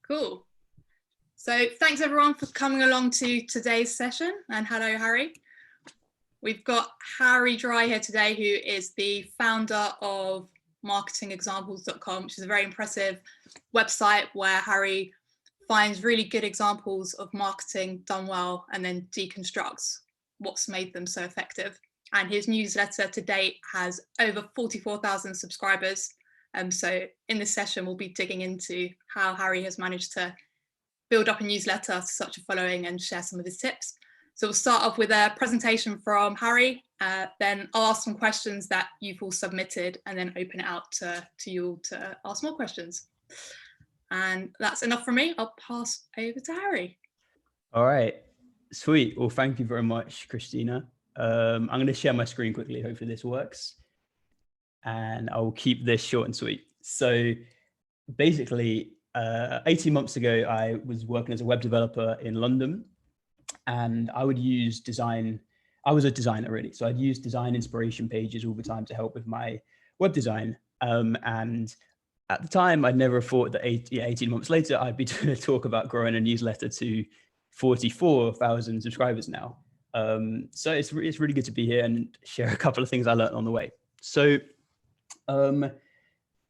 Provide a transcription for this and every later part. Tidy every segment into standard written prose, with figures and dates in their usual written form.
Cool. So thanks everyone for coming along to today's session, and hello Harry. We've got Harry Dry here today, who is the founder of marketingexamples.com, which is a very impressive website where Harry finds really good examples of marketing done well and then deconstructs what's made them so effective. And his newsletter to date has over 44,000 subscribers. So in this session, we'll be digging into how Harry has managed to build up a newsletter to such a following and share some of his tips. So we'll start off with a presentation from Harry, then I'll ask some questions that you've all submitted and then open it out to you all to ask more questions. And that's enough from me. I'll pass over to Harry. All right, sweet. Well, thank you very much, Christina. I'm going to share my screen quickly. Hopefully this works. And I will keep this short and sweet. So basically, 18 months ago, I was working as a web developer in London, and I would use design. I was a designer really. So I'd use design inspiration pages all the time to help with my web design. And at the time, I'd never thought that 18 months later, I'd be doing a talk about growing a newsletter to 44,000 subscribers now. So it's really good to be here and share a couple of things I learned on the way. So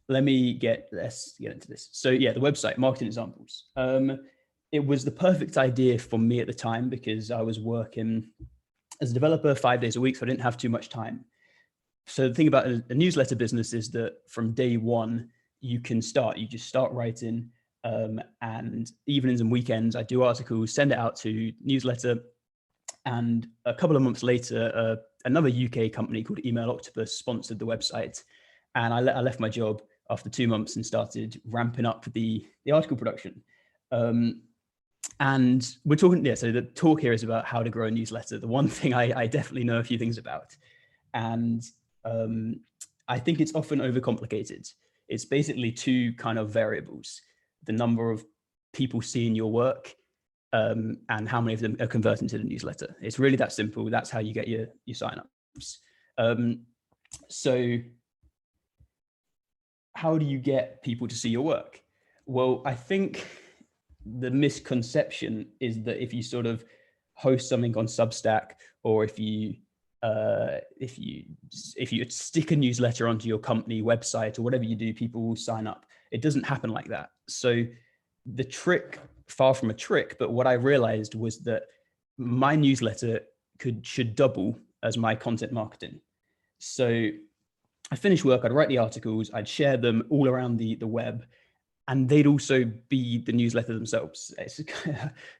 let's get into this. So yeah, the website, Marketing Examples. It was the perfect idea for me at the time because I was working as a developer 5 days a week, so I didn't have too much time. So the thing about a newsletter business is that from day one, you just start writing, and evenings and weekends, I do articles, send it out to newsletter. And a couple of months later, another UK company called Email Octopus sponsored the website. And I left my job after 2 months and started ramping up the article production. And we're talking, so the talk here is about how to grow a newsletter. The one thing I definitely know a few things about. And I think it's often overcomplicated. It's basically two kind of variables: the number of people seeing your work and how many of them are converting to the newsletter. It's really that simple. That's how you get your signups. So how do you get people to see your work? Well, I think the misconception is that if you sort of host something on Substack, or if you stick a newsletter onto your company website or whatever you do, people will sign up. It doesn't happen like that. So the trick, far from a trick, but what I realized was that my newsletter should double as my content marketing. So I finish work, I'd write the articles, I'd share them all around the web, and they'd also be the newsletter themselves. It's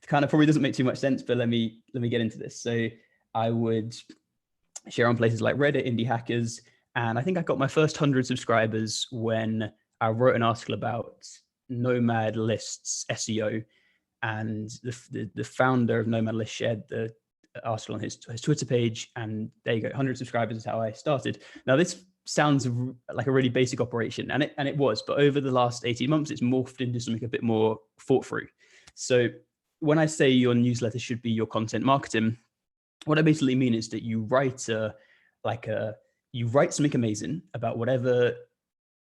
kind of probably doesn't make too much sense, but let me get into this. So I would share on places like Reddit, Indie Hackers, and I think I got my first 100 subscribers when I wrote an article about Nomad Lists SEO, and the founder of Nomad List shared the article on his Twitter page, and there you go, 100 subscribers is how I started. Now this sounds like a really basic operation, and it was, but over the last 18 months, it's morphed into something a bit more thought through. So when I say your newsletter should be your content marketing, what I basically mean is that you write something amazing about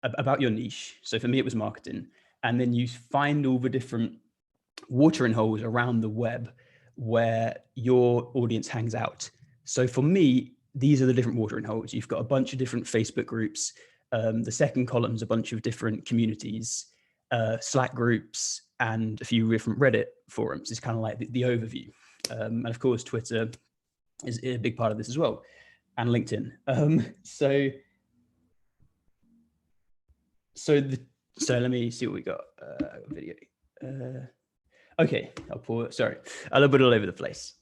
about your niche. So for me, it was marketing. And then you find all the different watering holes around the web where your audience hangs out. So for me, these are the different watering holes. You've got a bunch of different Facebook groups. The second column is a bunch of different communities, Slack groups, and a few different Reddit forums. It's kind of like the overview. And of course, Twitter is a big part of this as well, and LinkedIn. So let me see what we got. Video. Okay, I'll pause. Sorry, a little bit all over the place.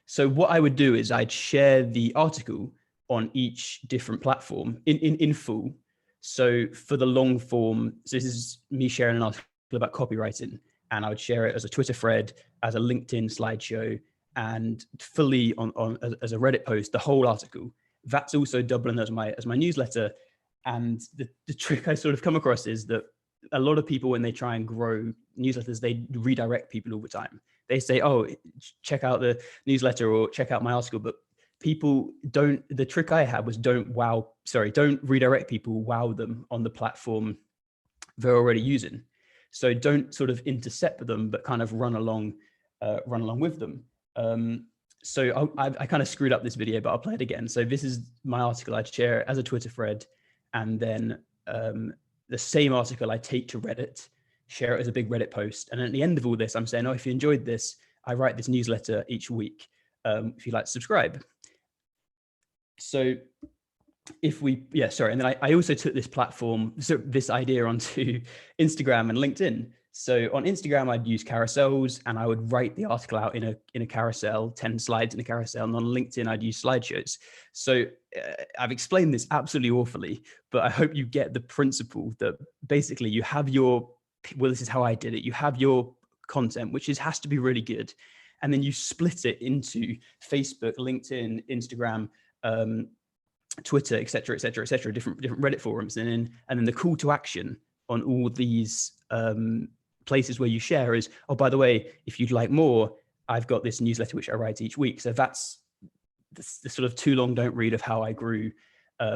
So what I would do is I'd share the article on each different platform in full. So for the long form, so this is me sharing an article about copywriting, and I would share it as a Twitter thread, as a LinkedIn slideshow, and fully as a Reddit post, the whole article. That's also doubling as my newsletter. And the trick I sort of come across is that a lot of people, when they try and grow newsletters, they redirect people all the time. They say, oh, check out the newsletter or check out my article. But people don't, the trick I had was don't redirect people, wow them on the platform they're already using. So don't sort of intercept them, but kind of run along with them. So I kind of screwed up this video, but I'll play it again. So this is my article. I'd share it as a Twitter thread, and then the same article I take to Reddit, share it as a big Reddit post. And at the end of all this, I'm saying, oh, if you enjoyed this, I write this newsletter each week. If you'd like to subscribe. So if we, yeah, sorry. And then I also took this platform, so this idea onto Instagram and LinkedIn. So on Instagram, I'd use carousels and I would write the article out in a carousel, 10 slides in a carousel. And on LinkedIn, I'd use slideshows. So I've explained this absolutely awfully, but I hope you get the principle that basically you have your, well, this is how I did it. You have your content, which has to be really good. And then you split it into Facebook, LinkedIn, Instagram, Twitter, et cetera, different Reddit forums. And then the call to action on all these places where you share is, oh, by the way, if you'd like more, I've got this newsletter which I write each week. So that's the sort of too long don't read of how I grew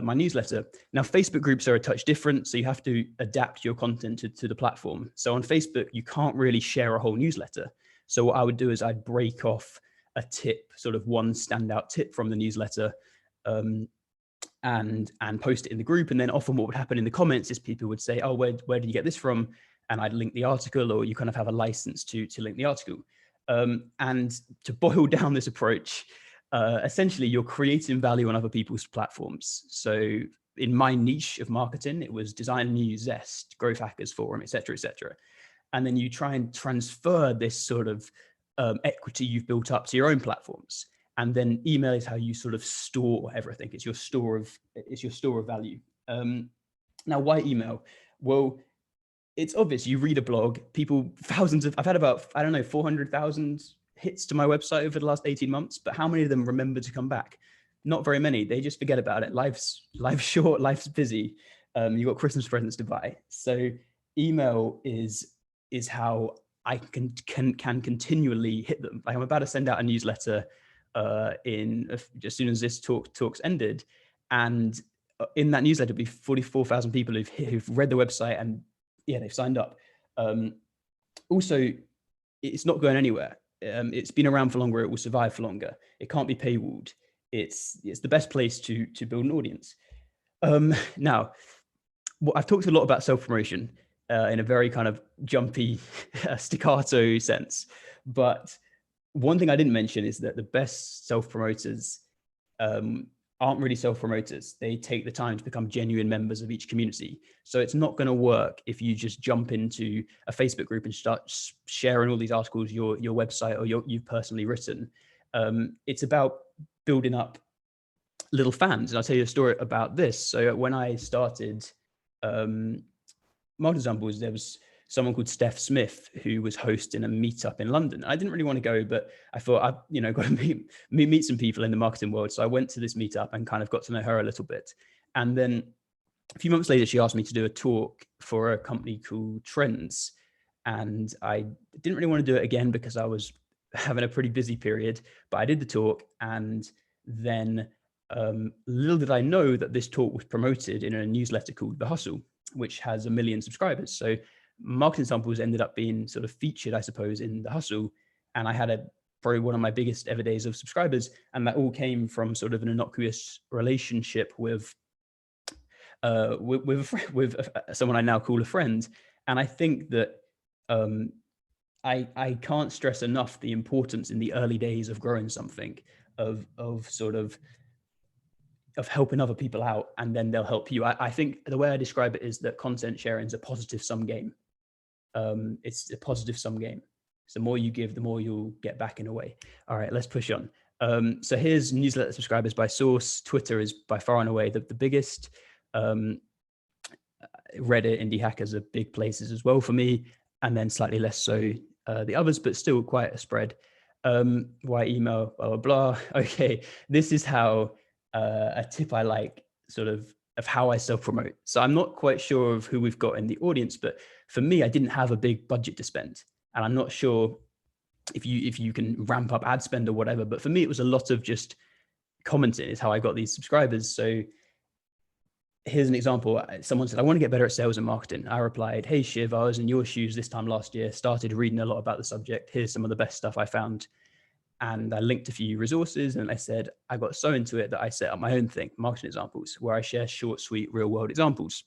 my newsletter. Now, Facebook groups are a touch different, so you have to adapt your content to the platform. So on Facebook, you can't really share a whole newsletter. So what I would do is I'd break off a tip, sort of one standout tip from the newsletter, and post it in the group. And then often what would happen in the comments is people would say, oh, where did you get this from? And I'd link the article, or you kind of have a license to link the article. And to boil down this approach, essentially you're creating value on other people's platforms. So in my niche of marketing, it was Design News, Zest, Growth Hackers Forum, et cetera, et cetera. And then you try and transfer this sort of equity you've built up to your own platforms. And then email is how you sort of store everything. It's your store of value. Now, why email? Well, it's obvious. You read a blog, I've had about, I don't know, 400,000 hits to my website over the last 18 months, but how many of them remember to come back? Not very many. They just forget about it. Life's short, life's busy. You've got Christmas presents to buy. So email is how I can continually hit them. Like I'm about to send out a newsletter as soon as this talks ended, and in that newsletter, will be 44,000 people who've read the website and they've signed up. Also, it's not going anywhere. It's been around for longer. It will survive for longer. It can't be paywalled. It's the best place to build an audience. Now, I've talked a lot about self-promotion in a very kind of jumpy staccato sense, but one thing I didn't mention is that the best self-promoters aren't really self-promoters. They take the time to become genuine members of each community. So it's not going to work if you just jump into a Facebook group and start sharing all these articles, your website, or you've personally written. It's about building up little fans. And I'll tell you a story about this. So when I started Monetizing, there was someone called Steph Smith who was hosting a meetup in London. I didn't really want to go, but I thought I've got to meet some people in the marketing world. So I went to this meetup and kind of got to know her a little bit. And then a few months later, she asked me to do a talk for a company called Trends. And I didn't really want to do it again because I was having a pretty busy period, but I did the talk. And then little did I know that this talk was promoted in a newsletter called The Hustle, which has 1 million subscribers. So Marketing Samples ended up being sort of featured, I suppose, in The Hustle. And I had probably one of my biggest ever days of subscribers. And that all came from sort of an innocuous relationship with someone I now call a friend. And I think that I can't stress enough the importance in the early days of growing something, of helping other people out, and then they'll help you. I think the way I describe it is that content sharing is a positive sum game. It's a positive sum game. So the more you give, the more you'll get back in a way. All right, let's push on. So here's newsletter subscribers by source. Twitter is by far and away the biggest. Reddit, Indie Hackers are big places as well for me, and then slightly less so the others, but still quite a spread. Why email, blah, blah, blah. Okay, this is how a tip I like sort of how I self-promote. So I'm not quite sure of who we've got in the audience, but for me, I didn't have a big budget to spend. And I'm not sure if you can ramp up ad spend or whatever, but for me, it was a lot of just commenting is how I got these subscribers. So here's an example. Someone said, I want to get better at sales and marketing. I replied, hey, Shiv, I was in your shoes this time last year, started reading a lot about the subject. Here's some of the best stuff I found. And I linked a few resources, and I said, I got so into it that I set up my own thing, Marketing Examples, where I share short, sweet, real world examples.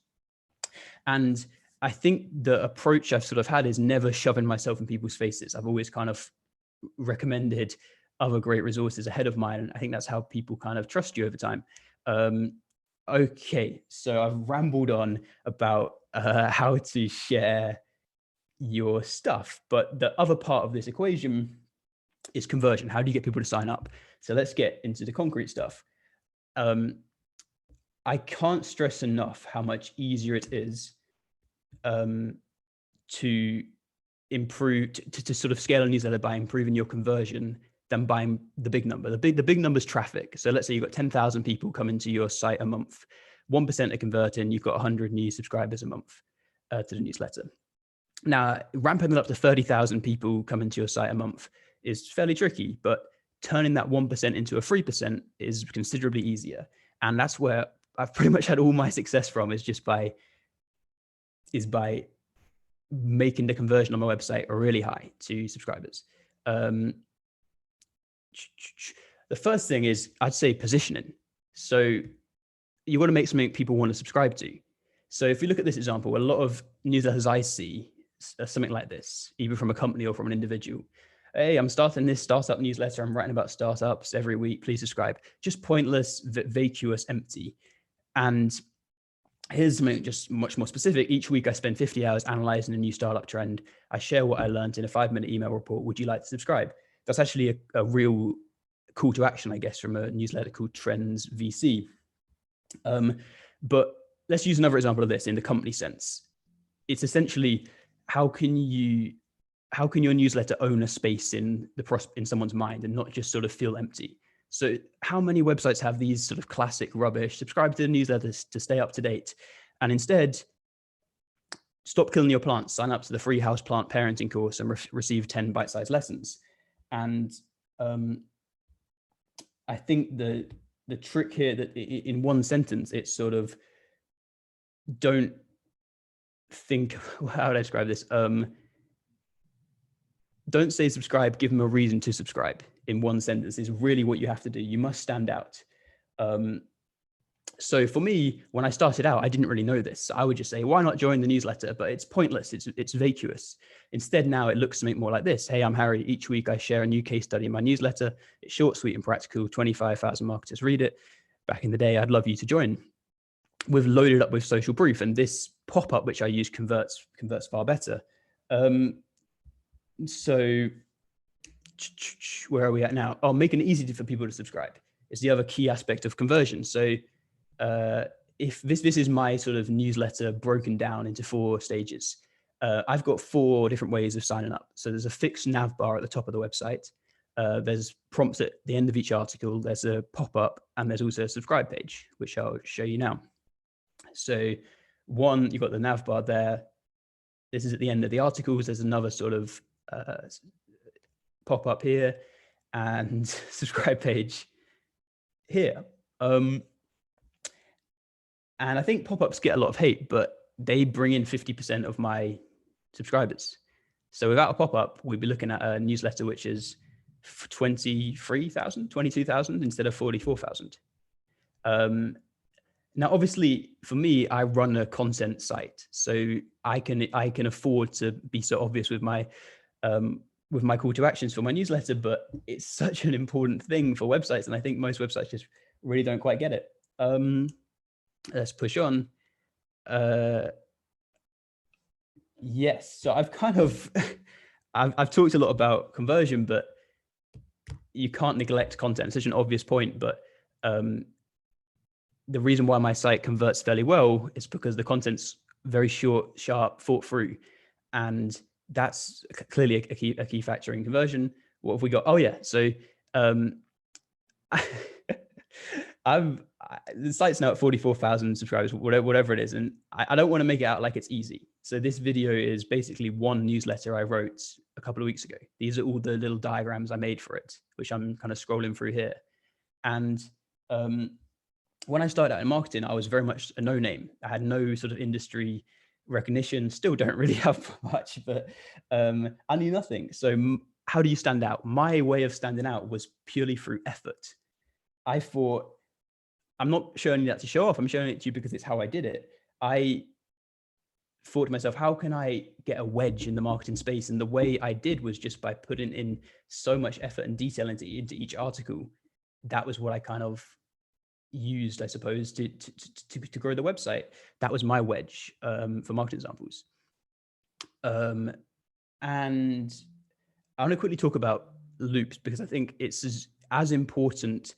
And I think the approach I've sort of had is never shoving myself in people's faces. I've always kind of recommended other great resources ahead of mine. And I think that's how people kind of trust you over time. Okay, so I've rambled on about how to share your stuff, but the other part of this equation is conversion. How do you get people to sign up? So let's get into the concrete stuff. I can't stress enough how much easier it is to improve, to sort of scale a newsletter by improving your conversion than buying the big number. The big number is traffic. So let's say you've got 10,000 people coming to your site a month, 1% are converting, you've got 100 new subscribers a month to the newsletter. Now, ramping it up to 30,000 people coming to your site a month is fairly tricky, but turning that 1% into a 3% is considerably easier. And that's where I've pretty much had all my success from, is by making the conversion on my website really high to subscribers. The first thing is, I'd say, positioning. So you want to make something people want to subscribe to. So if you look at this example, a lot of newsletters I see are something like this, either from a company or from an individual. Hey, I'm starting this startup newsletter. I'm writing about startups every week. Please subscribe. Just pointless, vacuous, empty. And here's something just much more specific. Each week, I spend 50 hours analyzing a new startup trend. I share what I learned in a 5-minute email report. Would you like to subscribe? That's actually a real call to action, I guess, from a newsletter called Trends VC. But let's use another example of this in the company sense. It's essentially, how can your newsletter own a space in someone's mind and not just sort of feel empty? So how many websites have these sort of classic rubbish, subscribe to the newsletters to stay up to date, and instead stop killing your plants, sign up to the free house plant parenting course and receive 10 bite-sized lessons. And I think the trick here, that in one sentence, it's sort of, don't think, how would I describe this? Don't say subscribe, give them a reason to subscribe. In one sentence is really what you have to do. You must stand out. So for me, when I started out, I didn't really know this. I would just say, why not join the newsletter? But it's pointless. It's vacuous. Instead, now it looks something more like this. Hey, I'm Harry. Each week I share a new case study in my newsletter. It's short, sweet, and practical. 25,000 marketers read it. Back in the day, I'd love you to join. We've loaded up with social proof, and this pop-up, which I use, converts far better. So where are we at now? Oh, making it easy for people to subscribe is the other key aspect of conversion. So if this is my sort of newsletter broken down into 4 stages. I've got 4 different ways of signing up. So there's a fixed nav bar at the top of the website. There's prompts at the end of each article. There's a pop-up, and there's also a subscribe page, which I'll show you now. So one, you've got the nav bar there. This is at the end of the articles. There's another sort of pop up here, and subscribe page here. And I think pop-ups get a lot of hate, but they bring in 50% of my subscribers. So without a pop-up, we'd be looking at a newsletter which is 23,000, 22,000 instead of 44,000. Now, obviously, for me, I run a content site, so I can afford to be so obvious with my call to actions for my newsletter, but it's such an important thing for websites, and I think most websites just really don't quite get it. Let's push on. Yes, so I've kind of I've talked a lot about conversion, but you can't neglect content. It's such an obvious point, but the reason why my site converts fairly well is because the content's very short, sharp, thought through, and that's clearly a key factor in conversion. What have we got? Oh yeah, so the site's now at 44,000 subscribers, whatever it is, and I don't want to make it out like it's easy. So this video is basically one newsletter I wrote a couple of weeks ago. These are all the little diagrams I made for it, which I'm kind of scrolling through here, and when I started out in marketing, I was very much a no name. I had no sort of industry recognition, still don't really have much, but I knew nothing. So how do you stand out? My way of standing out was purely through effort. I thought, I'm not showing you that to show off. I'm showing it to you because it's how I did it. I thought to myself, how can I get a wedge in the marketing space? And the way I did was just by putting in so much effort and detail into each article. That was what I kind of used, I suppose, to grow the website. That was my wedge for marketing examples. And I want to quickly talk about loops because I think it's as important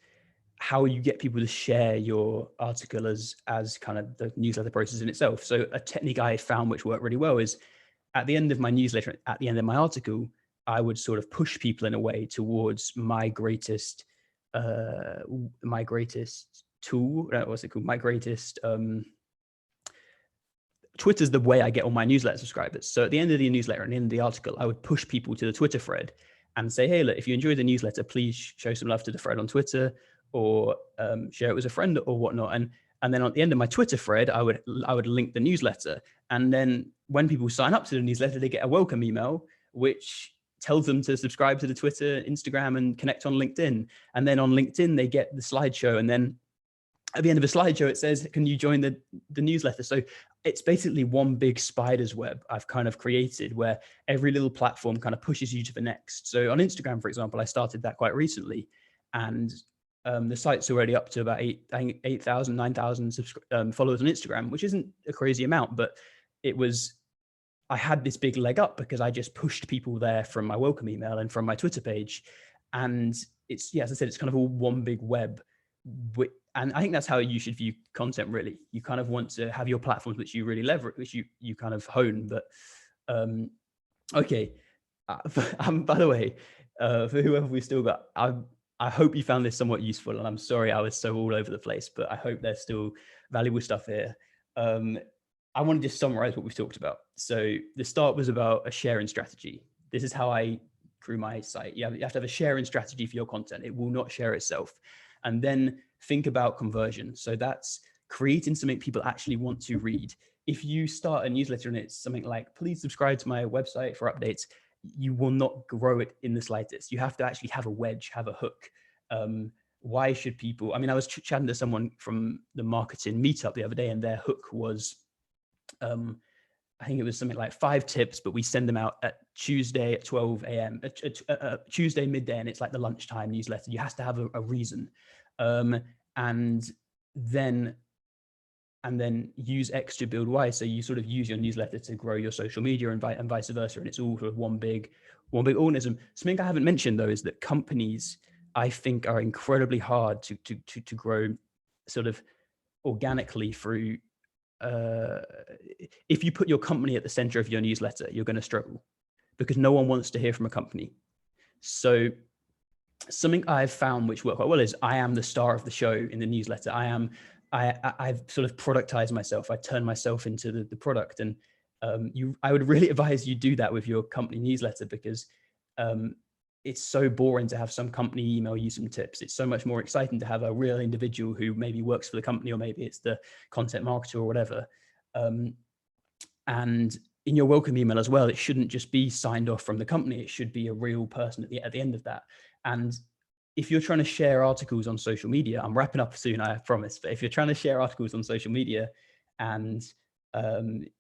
how you get people to share your article as kind of the newsletter process in itself. So a technique I found which worked really well is at the end of my newsletter, at the end of my article, I would sort of push people in a way towards my greatest tool. What's it called? My greatest Twitter's the way I get all my newsletter subscribers. So at the end of the newsletter and the end of the article, I would push people to the Twitter thread and say, hey, look, if you enjoy the newsletter, please show some love to the thread on Twitter, or share it with a friend or whatnot. And then at the end of my Twitter thread, I would link the newsletter. And then when people sign up to the newsletter, they get a welcome email, which tells them to subscribe to the Twitter, Instagram, and connect on LinkedIn. And then on LinkedIn, they get the slideshow. And then at the end of a slideshow, it says, can you join the newsletter? So it's basically one big spider's web I've kind of created where every little platform kind of pushes you to the next. So on Instagram, for example, I started that quite recently, and the site's already up to about 8,000, 9,000 followers on Instagram, which isn't a crazy amount, but I had this big leg up because I just pushed people there from my welcome email and from my Twitter page. And it's, yeah, as I said, it's kind of all one big web. And I think that's how you should view content, really. You kind of want to have your platforms which you really leverage, which you kind of hone. But okay. By the way, for whoever we've still got, I hope you found this somewhat useful, and I'm sorry I was so all over the place, but I hope there's still valuable stuff here. I want to just summarize what we've talked about. So the start was about a sharing strategy. This is how I grew my site. You have to have a sharing strategy for your content. It will not share itself. And then think about conversion. So that's creating something people actually want to read. If you start a newsletter and it's something like, please subscribe to my website for updates, you will not grow it in the slightest. You have to actually have a wedge, have a hook. Why should people, I mean, I was chatting to someone from the marketing meetup the other day, and their hook was, I think it was something like 5 tips, but we send them out at Tuesday at 12 a.m., Tuesday midday, and it's like the lunchtime newsletter. You have to have a reason. And then use X to build Y. So you sort of use your newsletter to grow your social media and vice versa. And it's all sort of one big organism. Something I haven't mentioned though is that companies, I think, are incredibly hard to grow sort of organically through. If you put your company at the center of your newsletter, you're going to struggle because no one wants to hear from a company. So something I've found which worked quite well is I am the star of the show in the newsletter. I've sort of productized myself. I turn myself into the product. And I would really advise you do that with your company newsletter, because it's so boring to have some company email you some tips. It's so much more exciting to have a real individual who maybe works for the company, or maybe it's the content marketer or whatever. And in your welcome email as well, it shouldn't just be signed off from the company. It should be a real person at the end of that. And if you're trying to share articles on social media, I'm wrapping up soon, I promise, but if you're trying to share articles on social media and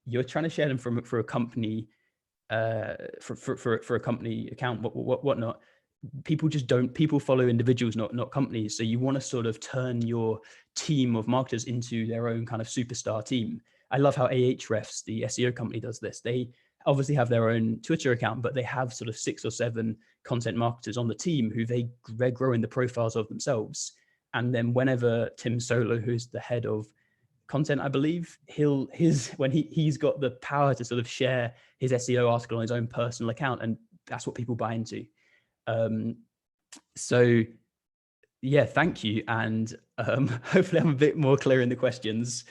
you're trying to share them for a company, for a company account, whatnot, people follow individuals, not companies. So you want to sort of turn your team of marketers into their own kind of superstar team. I love how Ahrefs, the SEO company, does this. They obviously have their own Twitter account, but they have sort of 6 or 7 content marketers on the team who they're growing the profiles of themselves. And then whenever Tim Solo, who's the head of content, I believe, when he's got the power to sort of share his SEO article on his own personal account, and that's what people buy into. So yeah, thank you. And hopefully I'm a bit more clear in the questions,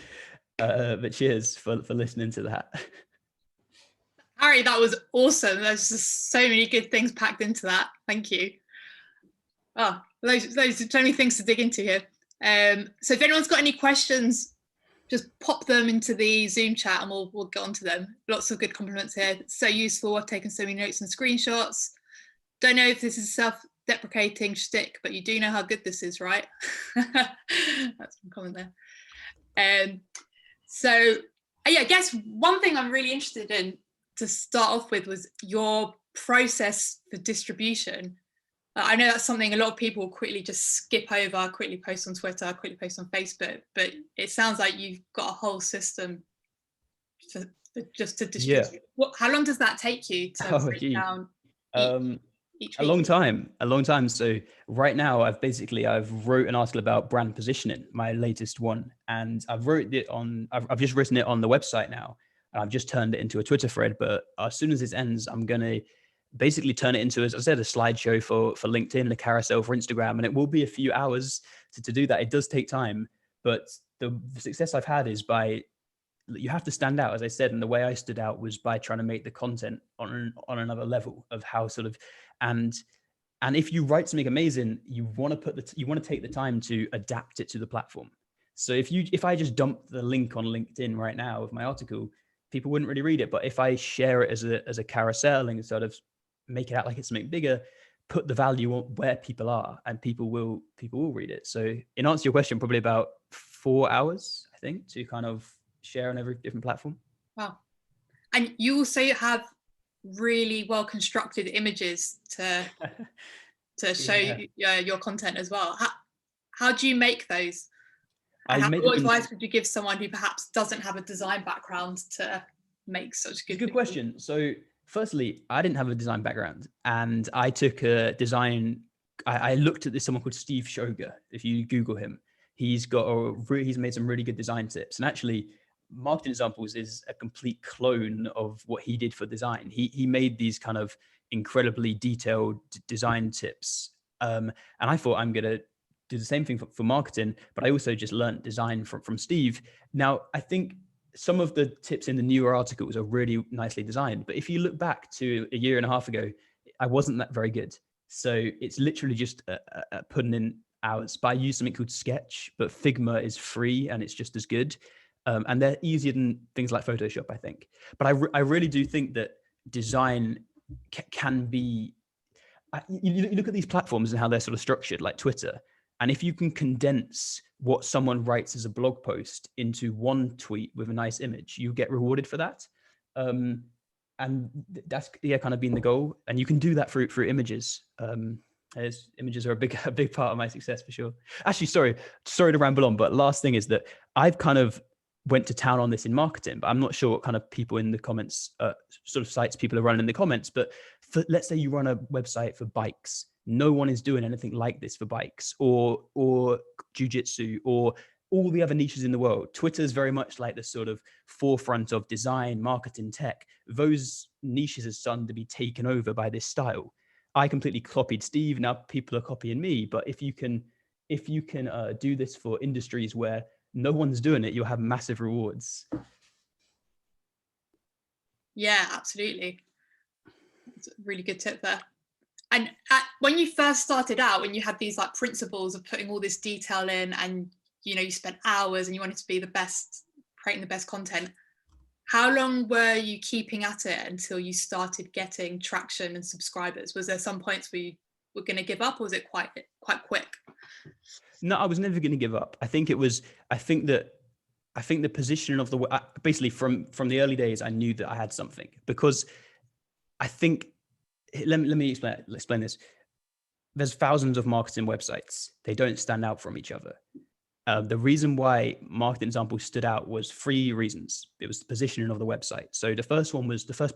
but cheers for listening to that. Harry, that was awesome. There's just so many good things packed into that. Thank you. Oh, so many things to dig into here. So if anyone's got any questions, just pop them into the Zoom chat and we'll get onto them. Lots of good compliments here. It's so useful. I've taken so many notes and screenshots. Don't know if this is self-deprecating shtick, but you do know how good this is, right? That's one comment there. So yeah, I guess one thing I'm really interested in to start off with was your process for distribution. I know that's something a lot of people quickly just skip over, quickly post on Twitter, quickly post on Facebook, but it sounds like you've got a whole system just to distribute. Yeah. How long does that take you to break down each a week? long time. So right now I've wrote an article about brand positioning, my latest one. And I've just written it on the website now. I've just turned it into a Twitter thread, but as soon as this ends, I'm going to basically turn it into, as I said, a slideshow for LinkedIn, a carousel for Instagram. And it will be a few hours to do that. It does take time, but the success I've had is you have to stand out, as I said, and the way I stood out was by trying to make the content on another level of how sort of, and if you write something amazing, you want to take the time to adapt it to the platform. So if I just dump the link on LinkedIn right now of my article, people wouldn't really read it. But if I share it as a carousel and sort of make it out like it's something bigger, put the value on where people are, and people will read it. So in answer to your question, probably about 4 hours, I think, to kind of share on every different platform. Wow. And you also have really well constructed images to show your content as well. How do you make those? What advice would you give someone who perhaps doesn't have a design background to make such good? Good question. So firstly, I didn't have a design background, and I took a design. I looked at someone called Steve Shoger. If you Google him, he's made some really good design tips. And actually, Marketing Examples is a complete clone of what he did for design. He made these kind of incredibly detailed design tips. And I thought, I'm going to do the same thing for marketing, but I also just learned design from Steve. Now, I think some of the tips in the newer articles are really nicely designed, but if you look back to a year and a half ago, I wasn't that very good. So it's literally just putting in hours. But I use something called Sketch, but Figma is free and it's just as good. And they're easier than things like Photoshop, I think. But I really do think that design can be, you look at these platforms and how they're sort of structured, like Twitter. And if you can condense what someone writes as a blog post into one tweet with a nice image, you get rewarded for that. And that's kind of been the goal. And you can do that through images. Images are a big part of my success for sure. Actually, sorry to ramble on, but last thing is that I've kind of went to town on this in marketing, but I'm not sure what kind of people in the comments, sort of sites people are running in the comments. But let's say you run a website for bikes. No one is doing anything like this for bikes or jujitsu or all the other niches in the world. Twitter is very much like the sort of forefront of design, marketing, tech. Those niches are starting to be taken over by this style. I completely copied Steve. Now people are copying me. But if you can do this for industries where no one's doing it, you'll have massive rewards. Yeah, absolutely. That's a really good tip there. And when you first started out, when you had these like principles of putting all this detail in, and you spent hours and you wanted to be the best, creating the best content, how long were you keeping at it until you started getting traction and subscribers? Was there some points where you were going to give up, or was it quite quick? No, I was never going to give up. I think the positioning of basically from the early days, I knew that I had something, because I think, let me explain this. There's thousands of marketing websites. They don't stand out from each other. The reason why Marketing Examples stood out was 3 reasons. It was the positioning of the website. So the first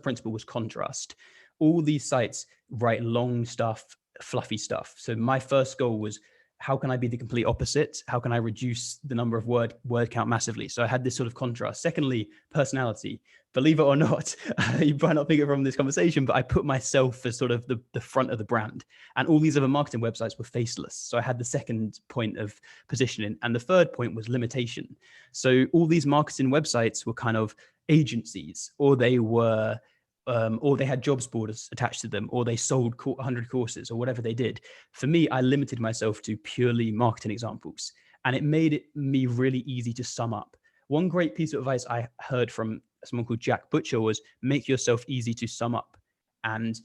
principle was contrast. All these sites write long stuff, fluffy stuff. So my first goal was, how can I be the complete opposite? How can I reduce the number of word count massively? So I had this sort of contrast. Secondly, personality. Believe it or not, you might not think it from this conversation, but I put myself as sort of the front of the brand, and all these other marketing websites were faceless. So I had the second point of positioning. And the third point was limitation. So all these marketing websites were kind of agencies, or they were, or they had jobs boards attached to them, or they sold 100 courses, or whatever they did. For me, I limited myself to purely Marketing Examples. And it made me really easy to sum up. One great piece of advice I heard from someone called Jack Butcher was make yourself easy to sum up. And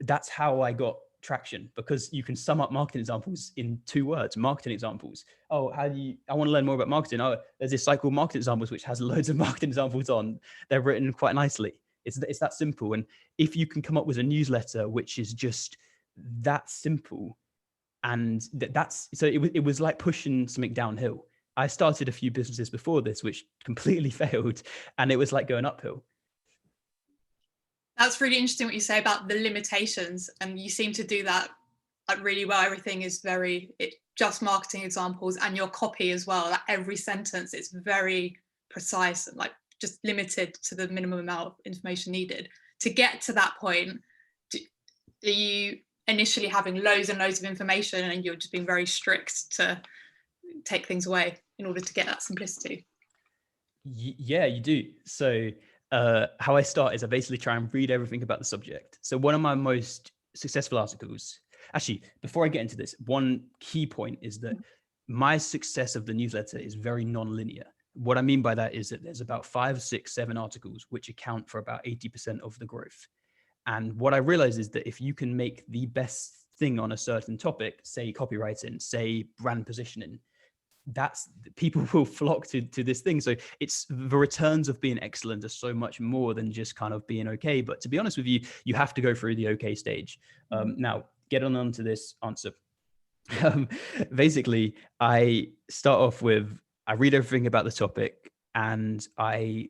that's how I got traction, because you can sum up marketing examples in 2 words. Marketing examples. Oh, I want to learn more about marketing. Oh, there's this site called Marketing Examples, which has loads of marketing examples on. They're written quite nicely. It's that simple. And if you can come up with a newsletter which is just that simple, and it was like pushing something downhill. I started a few businesses before this which completely failed, and it was like going uphill. That's really interesting what you say about the limitations, and you seem to do that really well. Everything is just marketing examples, and your copy as well. Like every sentence, it's very precise and like just limited to the minimum amount of information needed. To get to that point, are you initially having loads and loads of information, and you're just being very strict to take things away in order to get that simplicity? Yeah, you do. So how I start is I basically try and read everything about the subject. So one of my most successful articles, actually, before I get into this, one key point is that my success of the newsletter is very non-linear. What I mean by that is that there's about 5, 6, 7 articles which account for about 80% of the growth. And what I realized is that if you can make the best thing on a certain topic, say copywriting, say brand positioning, people will flock to this thing. So it's the returns of being excellent are so much more than just kind of being okay. But to be honest with you, you have to go through the okay stage. Now, get on to this answer. Basically, I start off with, I read everything about the topic, and I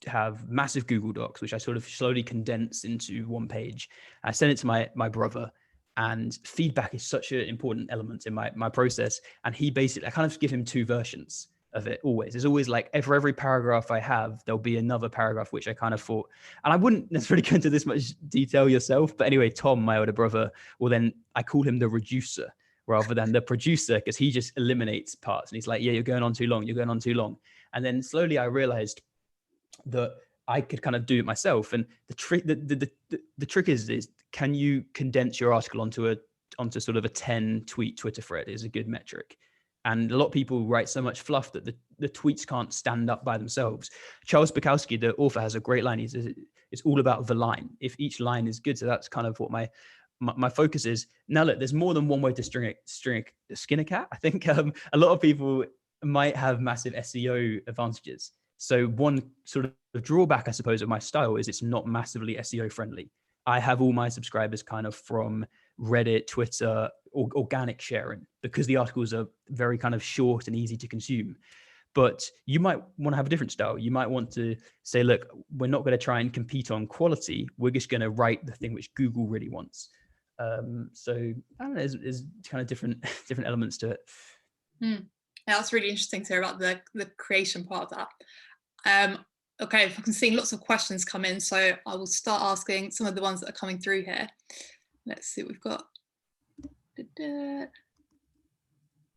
have massive Google Docs, which I sort of slowly condense into one page. I send it to my brother, and feedback is such an important element in my process. And I kind of give him 2 versions of it always. There's always like for every paragraph I have, there'll be another paragraph which I kind of thought, and I wouldn't necessarily go into this much detail yourself, but anyway, Tom, my older brother, I call him the reducer rather than the producer, because he just eliminates parts. And he's like, yeah, you're going on too long. You're going on too long. And then slowly I realized that I could kind of do it myself. And the trick is can you condense your article onto sort of a 10 tweet Twitter thread is a good metric. And a lot of people write so much fluff that the tweets can't stand up by themselves. Charles Bukowski, the author, has a great line. He says it's all about the line. If each line is good, so that's kind of what my focus is. Now, look, there's more than one way to skin a cat. I think a lot of people might have massive SEO advantages. So one sort of drawback, I suppose, of my style is it's not massively SEO friendly. I have all my subscribers kind of from Reddit, Twitter, organic sharing, because the articles are very kind of short and easy to consume. But you might want to have a different style. You might want to say, look, we're not going to try and compete on quality. We're just going to write the thing which Google really wants. So I don't know, there's kind of different elements to it. Yeah, that's really interesting to hear about the creation part of that. Okay, I can see lots of questions come in, so I will start asking some of the ones that are coming through here. Let's see what we've got.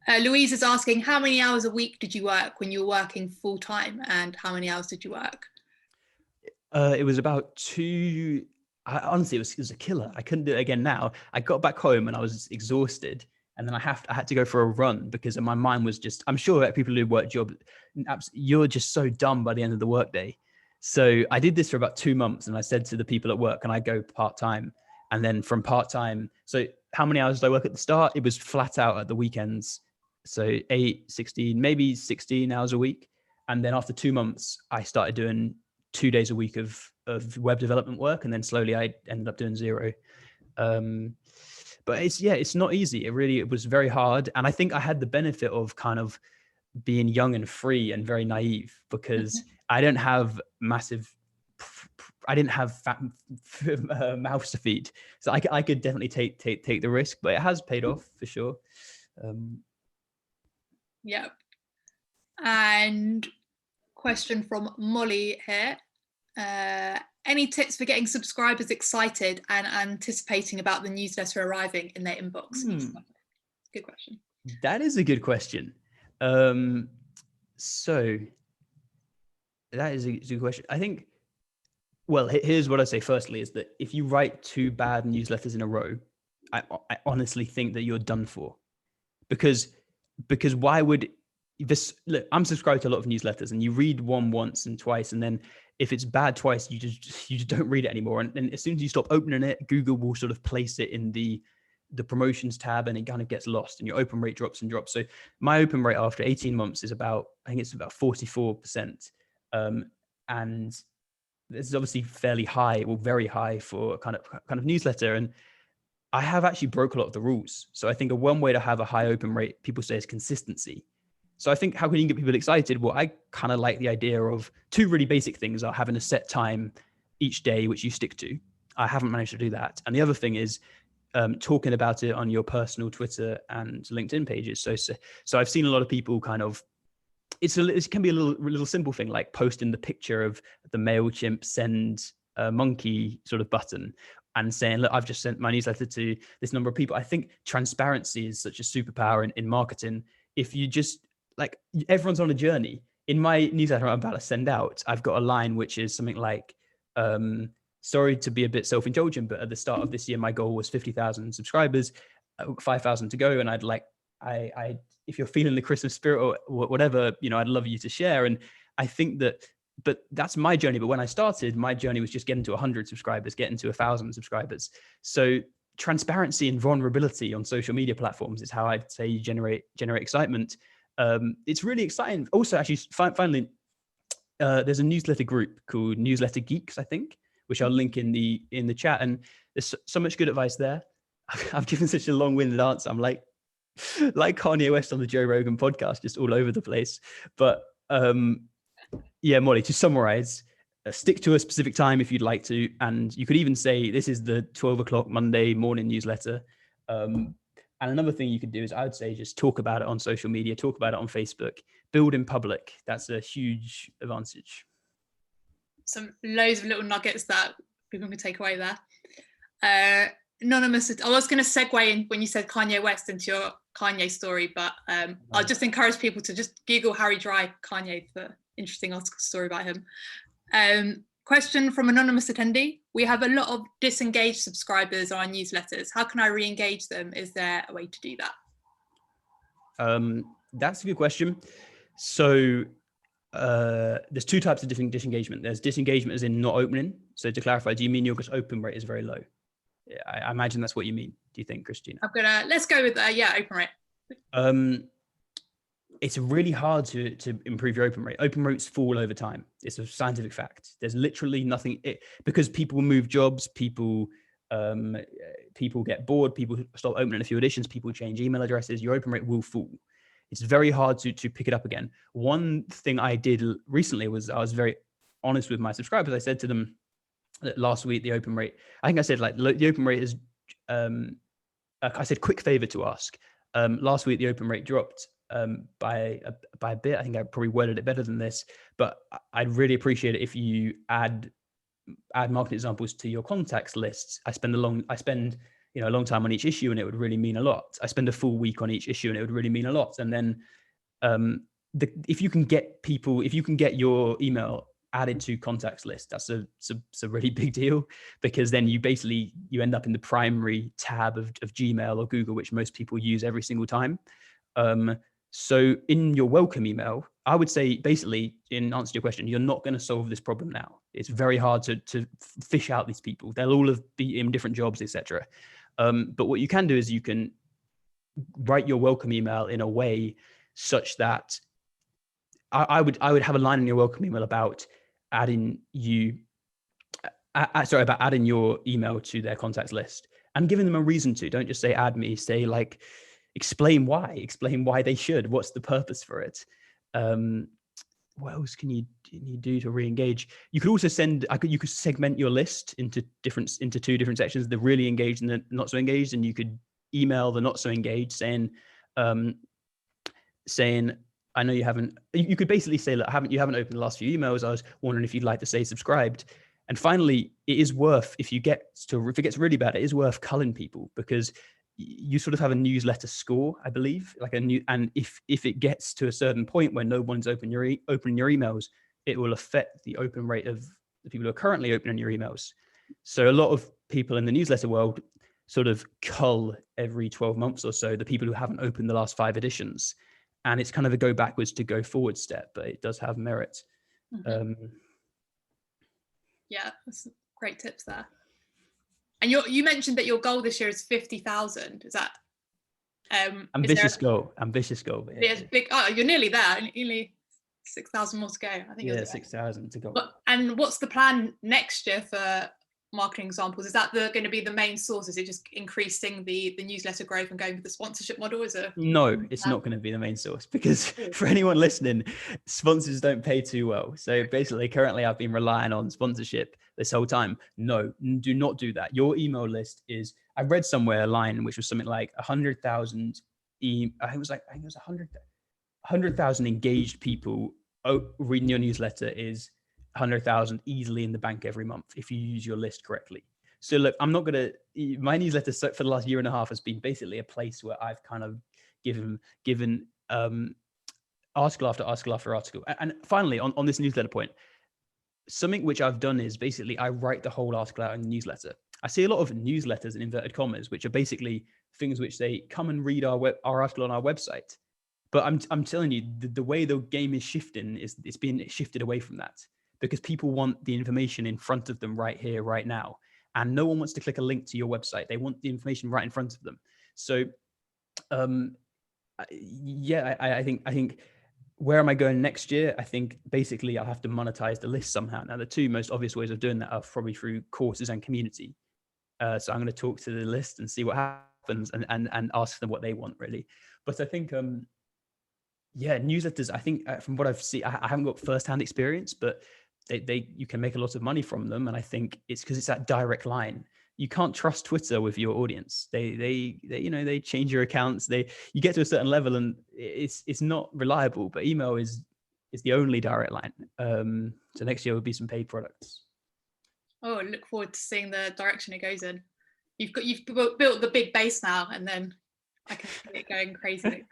Louise is asking, how many hours a week did you work when you were working full time, and how many hours did you work? It was about 2. Honestly, it was a killer. I couldn't do it again now. I got back home and I was exhausted. And then I had to go for a run because my mind was just, I'm sure that people who work jobs, you're just so done by the end of the workday. So I did this for about 2 months, and I said to the people at work, can I go part-time? And then from part-time, so how many hours did I work at the start? It was flat out at the weekends. So 8, 16, maybe 16 hours a week. And then after 2 months, I started doing 2 days a week of web development work. And then slowly I ended up doing 0. But it's not easy. It was very hard. And I think I had the benefit of kind of being young and free and very naive, because I didn't have fat mouths to feed. So I could definitely take the risk, but it has paid off for sure. Yep. And question from Molly here. Any tips for getting subscribers excited and anticipating about the newsletter arriving in their inbox? Good question. That is a good question. So that is a good question. I think, well, here's what I say firstly is that if you write 2 bad newsletters in a row, I honestly think that you're done for, because why would look, I'm subscribed to a lot of newsletters, and you read one once and twice, and then if it's bad twice, you just don't read it anymore. And as soon as you stop opening it, Google will sort of place it in the promotions tab, and it kind of gets lost, and your open rate drops and drops. So my open rate after 18 months is about, I think it's about 44%. And this is obviously fairly high, or very high for a kind of newsletter. And I have actually broke a lot of the rules. So I think one way to have a high open rate, people say, is consistency. So I think, how can you get people excited? Well, I kind of like the idea of two really basic things: are having a set time each day, which you stick to. I haven't managed to do that. And the other thing is talking about it on your personal Twitter and LinkedIn pages. So I've seen a lot of people kind of, it can be a little simple thing, like posting the picture of the MailChimp send monkey sort of button and saying, look, I've just sent my newsletter to this number of people. I think transparency is such a superpower in marketing. If you just, like, everyone's on a journey. In my newsletter I'm about to send out, I've got a line which is something like, sorry to be a bit self-indulgent, but at the start of this year, my goal was 50,000 subscribers, 5,000 to go. And if you're feeling the Christmas spirit or whatever, I'd love you to share. And I think but that's my journey. But when I started, my journey was just getting to 100 subscribers, getting to 1,000 subscribers. So transparency and vulnerability on social media platforms is how I'd say you generate excitement. It's really exciting. Also, actually, finally, there's a newsletter group called Newsletter Geeks, I think, which I'll link in the chat. And there's so much good advice there. I've given such a long-winded answer. I'm like Kanye West on the Joe Rogan podcast, just all over the place. But yeah, Molly, to summarize, stick to a specific time if you'd like to. And you could even say, this is the 12 o'clock Monday morning newsletter. And another thing you could do is, I would say, just talk about it on social media, talk about it on Facebook, build in public. That's a huge advantage. Some loads of little nuggets that people can take away there. Anonymous, I was going to segue in when you said Kanye West into your Kanye story, but I'll just encourage people to just Google Harry Dry Kanye for interesting article story about him. Question from anonymous attendee: we have a lot of disengaged subscribers on our newsletters. How can I re-engage them? Is there a way to do that? That's a good question. So there's two types of different disengagement. There's disengagement as in not opening. So to clarify, do you mean your open rate is very low? I imagine that's what you mean. Do you think, Christina? Let's go with open rate. It's really hard to improve your open rate. Open rates fall over time. It's a scientific fact. There's literally nothing, because people move jobs, people get bored, people stop opening a few editions, people change email addresses, your open rate will fall. It's very hard to pick it up again. One thing I did recently was, I was very honest with my subscribers. I said to them that last week, the open rate, I think I said, like, the open rate is, I said, quick favor to ask. Last week, the open rate dropped by a bit. I think I probably worded it better than this, but I'd really appreciate it if you add marketing examples to your contacts lists. I spend a long time on each issue, and it would really mean a lot. I spend a full week on each issue, and it would really mean a lot. And then if you can get your email added to contacts list, that's a really big deal, because then you end up in the primary tab of Gmail or Google, which most people use every single time. So in your welcome email, I would say, basically, in answer to your question, you're not going to solve this problem now. It's very hard to fish out these people. They'll all be in different jobs, etc. But what you can do is you can write your welcome email in a way such that I would have a line in your welcome email about adding your email to their contacts list and giving them a reason to. Don't just say add me. Say, like, explain why they should. What's the purpose for it? What else can you do to re-engage? You could also you could segment your list into two different sections: the really engaged and the not so engaged. And you could email the not so engaged saying, I know you haven't. You could basically say, look, you haven't opened the last few emails. I was wondering if you'd like to stay subscribed. And finally, it is worth, if it gets really bad, it is worth culling people, because you sort of have a newsletter score, I believe, and if it gets to a certain point where no one's opening your emails, it will affect the open rate of the people who are currently opening your emails. So a lot of people in the newsletter world sort of cull every 12 months or so the people who haven't opened the last 5 editions. and it's kind of a go backwards to go forward step, but it does have merit. Yeah, that's great tips there. And you mentioned that your goal this year is 50,000. Is that ambitious goal? But yeah. Big. Oh, you're nearly there. Nearly 6,000 more to go. I think. Yeah, 6,000 to go. And what's the plan next year for marketing examples? Is that going to be the main source? Is it just increasing the newsletter growth and going with the sponsorship model? No, it's not going to be the main source, because for anyone listening, sponsors don't pay too well. So basically, currently I've been relying on sponsorship this whole time. No, do not do that. Your email list is, I read somewhere a line which was something like 100,000 I think it was 100,000 engaged people reading your newsletter is 100,000 easily in the bank every month if you use your list correctly. So look, I'm not going to, my newsletter for the last year and a half has been basically a place where I've kind of given article after article after article. And finally, on this newsletter point, something which I've done is basically I write the whole article out in the newsletter. I see a lot of newsletters in inverted commas, which are basically things which they come and read our article on our website. But I'm telling you, the way the game is shifting is it's being shifted away from that, because people want the information in front of them right here, right now. And no one wants to click a link to your website. They want the information right in front of them. So, yeah, I think where am I going next year? I think basically I'll have to monetize the list somehow. Now, the two most obvious ways of doing that are probably through courses and community. So I'm going to talk to the list and see what happens and ask them what they want, really. But I think, yeah, newsletters, I think from what I've seen, I haven't got firsthand experience, but you can make a lot of money from them. And I think it's because it's that direct line. You can't trust Twitter with your audience. They change your accounts. You get to a certain level and it's not reliable, but email is the only direct line. So next year will be some paid products. Oh, I look forward to seeing the direction it goes in. You've built the big base now, and then I can see it going crazy.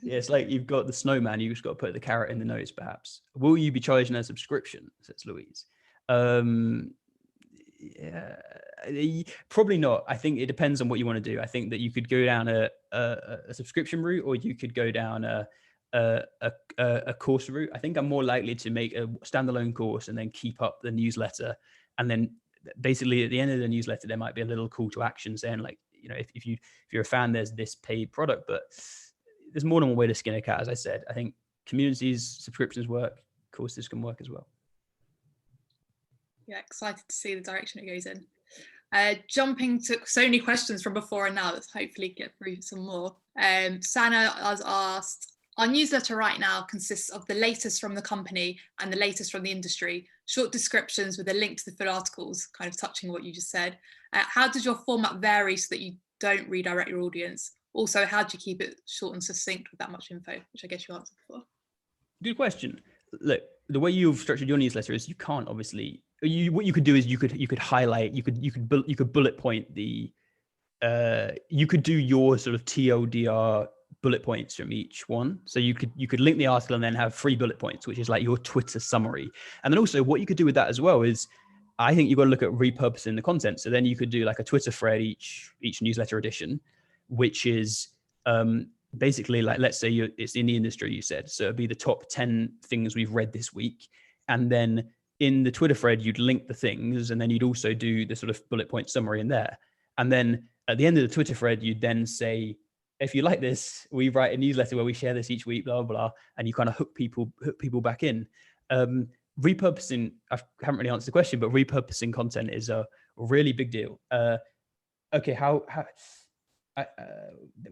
Yeah, it's like you've got the snowman, you just got to put the carrot in the nose, perhaps. Will you be charging a subscription? Says Louise. Yeah, probably not. I think it depends on what you want to do. I think that you could go down a subscription route, or you could go down a course route. I think I'm more likely to make a standalone course and then keep up the newsletter. And then basically at the end of the newsletter, there might be a little call to action saying, like, if you're a fan, there's this paid product, but there's more than one way to skin a cat. As I said, I think communities, subscriptions work, courses can work as well. Yeah, excited to see the direction it goes in. Jumping to so many questions from before and now, let's hopefully get through some more. Sana has asked, our newsletter right now consists of the latest from the company and the latest from the industry, short descriptions with a link to the full articles, kind of touching what you just said. How does your format vary so that you don't redirect your audience? Also, how do you keep it short and succinct with that much info, which I guess you answered before? Good question. Look, the way you've structured your newsletter is you can't obviously. What you could do is you could highlight, you could bullet point the. You could do your sort of TLDR bullet points from each one. So you could link the article and then have 3 bullet points, which is like your Twitter summary. And then also what you could do with that as well is, I think you've got to look at repurposing the content. So then you could do like a Twitter thread each newsletter edition, which is basically like, let's say it's in the industry, you said. So it'd be the top 10 things we've read this week. And then in the Twitter thread, you'd link the things, and then you'd also do the sort of bullet point summary in there. And then at the end of the Twitter thread, you'd then say, if you like this, we write a newsletter where we share this each week, blah, blah, blah, and you kind of hook people back in. Repurposing, I haven't really answered the question, but repurposing content is a really big deal. Okay,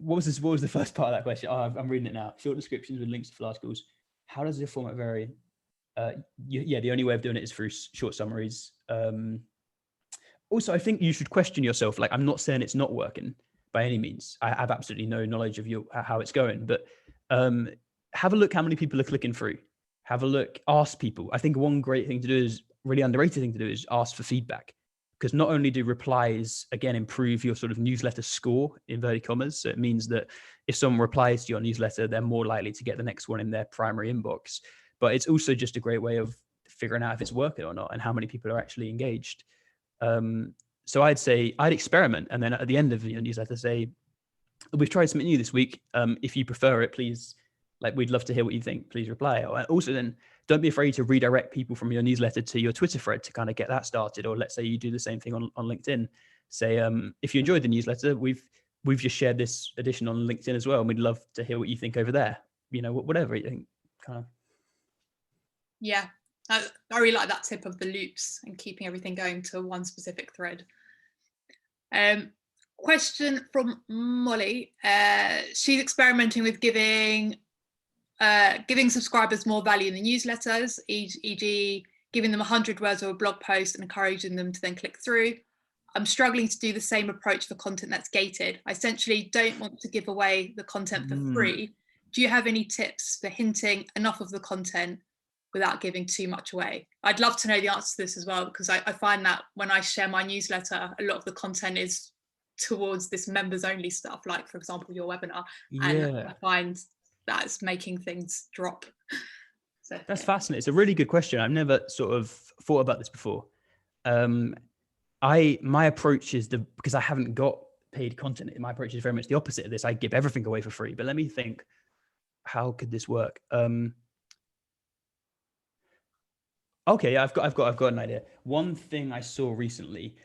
what was the first part of that question? Oh, I'm reading it now. Short descriptions with links to full articles. How does your format vary? Yeah, the only way of doing it is through short summaries. Also, I think you should question yourself. Like, I'm not saying it's not working by any means. I have absolutely no knowledge of how it's going, but have a look how many people are clicking through. Have a look, ask people. I think one great thing to do is, really underrated thing to do, is ask for feedback. Because not only do replies, again, improve your sort of newsletter score, inverted commas. So it means that if someone replies to your newsletter, they're more likely to get the next one in their primary inbox. But it's also just a great way of figuring out if it's working or not and how many people are actually engaged. So I'd say I'd experiment, and then at the end of your newsletter say, we've tried something new this week. If you prefer it, please Like, we'd love to hear what you think. Please reply. Or also then don't be afraid to redirect people from your newsletter to your Twitter thread to kind of get that started. Or let's say you do the same thing on LinkedIn. Say, if you enjoyed the newsletter, we've just shared this edition on LinkedIn as well. And we'd love to hear what you think over there. You know, whatever you think, kind of. Yeah, I really like that tip of the loops and keeping everything going to one specific thread. Question from Molly. She's experimenting with giving subscribers more value in the newsletters, e.g. giving them 100 words of a blog post and encouraging them to then click through. I'm struggling to do the same approach for content that's gated. I essentially don't want to give away the content for free. Do you have any tips for hinting enough of the content without giving too much away? I'd love to know the answer to this as well, because I find that when I share my newsletter, a lot of the content is towards this members only stuff, like for example your webinar, and I find that's making things drop. So that's fascinating. It's a really good question. I've never sort of thought about this before. My approach is because I haven't got paid content, my approach is very much the opposite of this. I give everything away for free. But let me think, how could this work? Okay, I've got an idea. One thing I saw recently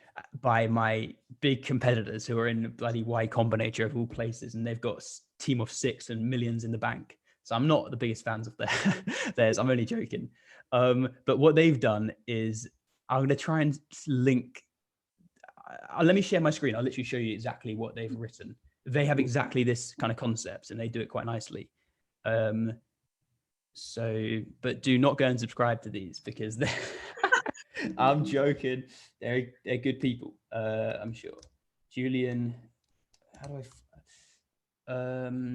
by my big competitors who are in bloody Y Combinator of all places, and they've got a team of 6 and millions in the bank. So I'm not the biggest fans of theirs. I'm only joking. But what they've done is, I'm going to try and link. Let me share my screen. I'll literally show you exactly what they've written. They have exactly this kind of concept, and they do it quite nicely. So, but do not go and subscribe to these, because they're I'm joking. They're good people. I'm sure. Julian, how do I?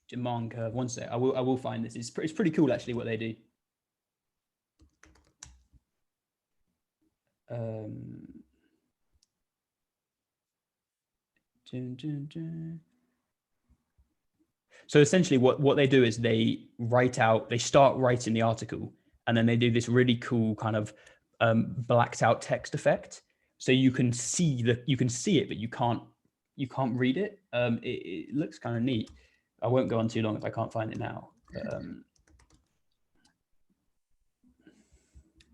Demand curve. One sec. I will find this. It's pretty cool actually what they do. So essentially what they do is they start writing the article, and then they do this really cool kind of blacked out text effect. So you can see it, but you can't read it. It looks kind of neat. I won't go on too long if I can't find it now.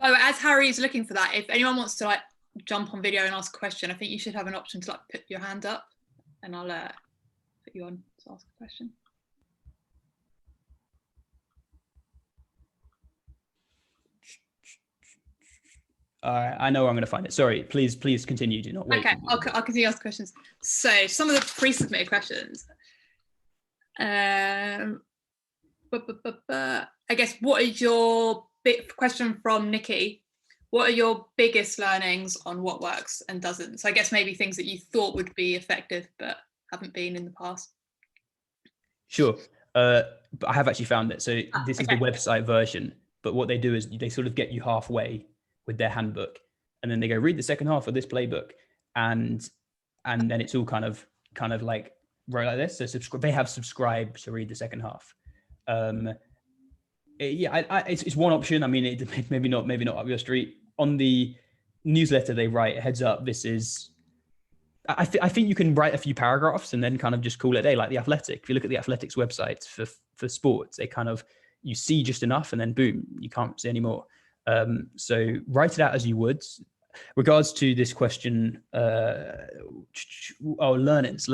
Oh, as Harry is looking for that, if anyone wants to like jump on video and ask a question, I think you should have an option to like put your hand up, and I'll put you on to ask a question. All right, I know where I'm going to find it. Sorry, please continue. Do not wait. Okay, I'll continue to ask questions. So some of the pre-submitted questions. I guess, what is your big question from Nikki? What are your biggest learnings on what works and doesn't? So I guess maybe things that you thought would be effective but haven't been in the past. Sure, but I have actually found it. So this is the website version. But what they do is they sort of get you halfway with their handbook, and then they go, read the second half of this playbook, and then it's all kind of like right like this. So they have subscribe to read the second half. It's one option. I mean, it maybe not up your street. On the newsletter they write, heads up, this is. I think you can write a few paragraphs and then kind of just call it a day, like The Athletic. If you look at The Athletic's website for sports, they kind of, you see just enough and then boom, you can't see any more. So write it out as you would. Regards to this question, learnings.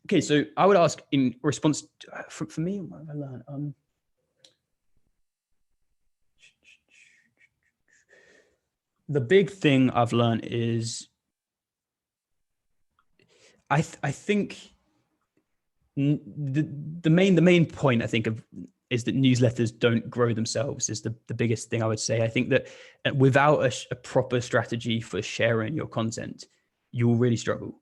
Okay, so I would ask in response for me, what have I learned? The big thing I've learned is I think the main point I think of is that newsletters don't grow themselves is the biggest thing I would say. I think that without a proper strategy for sharing your content, you will really struggle.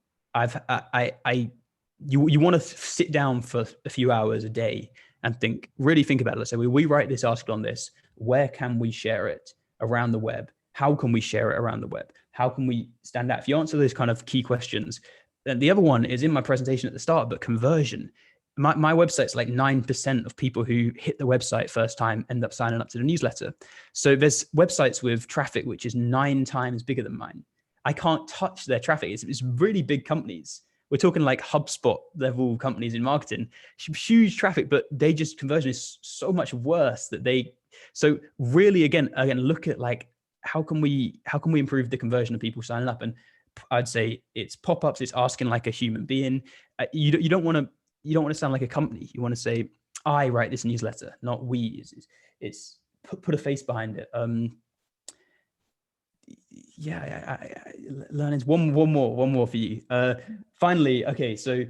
You want to sit down for a few hours a day and really think about it. Let's say we write this article on this. Where can we share it around the web? How can we share it around the web? How can we stand out? If you answer those kind of key questions, then the other one is in my presentation at the start, but conversion. My website's like 9% of people who hit the website first time end up signing up to the newsletter. So there's websites with traffic which is 9 times bigger than mine. I can't touch their traffic. It's really big companies. we're talking like HubSpot level companies in marketing, huge traffic, but they just conversion is so much worse that so really again, look at like, how can we improve the conversion of people signing up? And I'd say it's pop-ups, it's asking like a human being. You don't want to sound like a company. You want to say, I write this newsletter, not we. It's put a face behind it. Learning's one more for you. Finally, okay, so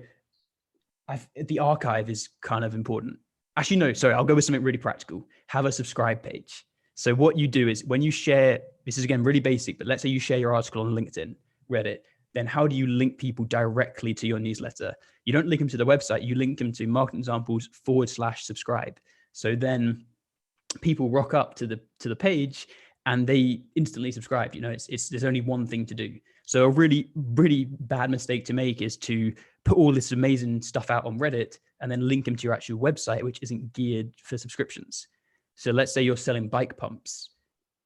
the archive is kind of important. Actually, no, sorry, I'll go with something really practical. Have a subscribe page. So what you do is when you share, this is again really basic, but let's say you share your article on LinkedIn, Reddit, then how do you link people directly to your newsletter? You don't link them to the website, you link them to Marketing Examples /subscribe. So then people rock up to the page and they instantly subscribe. You know, there's only one thing to do. So a really, really bad mistake to make is to put all this amazing stuff out on Reddit and then link them to your actual website, which isn't geared for subscriptions. So let's say you're selling bike pumps